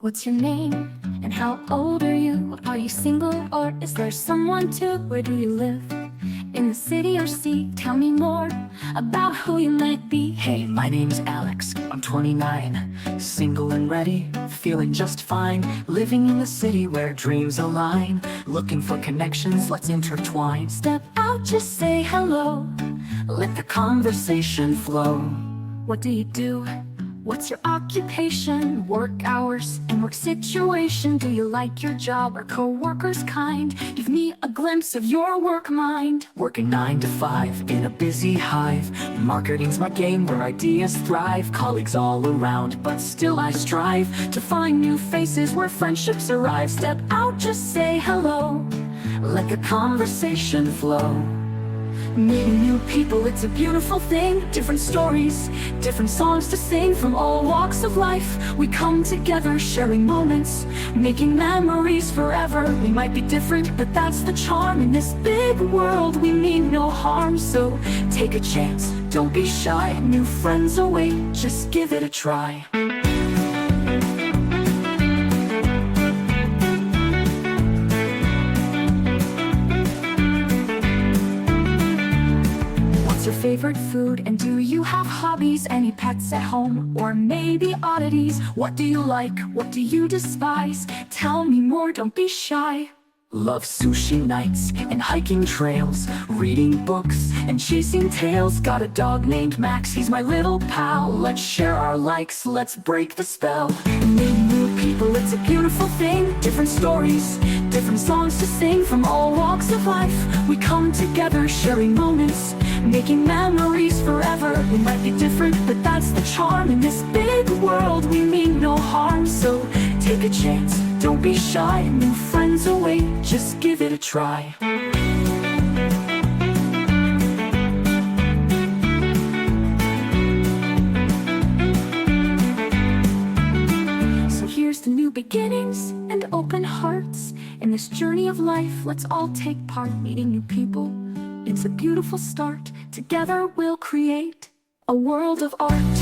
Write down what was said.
What's your name and how old are you? Are you single or is there someone too? Where do you live? In the city or sea? Tell me more about who you might be. Hey, my name's Alex, I'm 29, single and ready, feeling just fine, living in the city where dreams align, looking for connections, let's intertwine. Step out, just say hello. Let the conversation flow. What do you do? What's your occupation? Work hours and work situation? Do you like your job? Are co-workers kind? Give me a glimpse of your work mind. Working 9 to 5 in a busy hive, marketing's my game where ideas thrive, colleagues all around but still I strive to find new faces where friendships arrive. Step out, just say hello. Let the conversation flow. Meeting new people, it's a beautiful thing. Different stories, different songs to sing. From all walks of life, we come together, sharing moments, making memories forever. We might be different, but that's the charm. In this big world, we mean no harm. So take a chance, don't be shy. New friends await, just give it a try. What's your favorite food, and do you have hobbies? Any pets at home, or maybe oddities? What do you like, what do you despise? Tell me more, don't be shy. Love sushi nights and hiking trails, reading books and chasing tales. Got a dog named Max, he's my little pal. Let's share our likes, let's break the spell. Meeting new people, it's a beautiful thing. Different stories, different songs to sing. From all walks of life, we come together, sharing moments, making memories forever. We might be different, but that's the charm. In this big world, we mean no harm. So take a chance, don't be shy. New friends await, just give it a try. So here's to new beginnings and open hearts. In this journey of life, let's all take part. Meeting new people, it's a beautiful start. Together we'll create a world of art.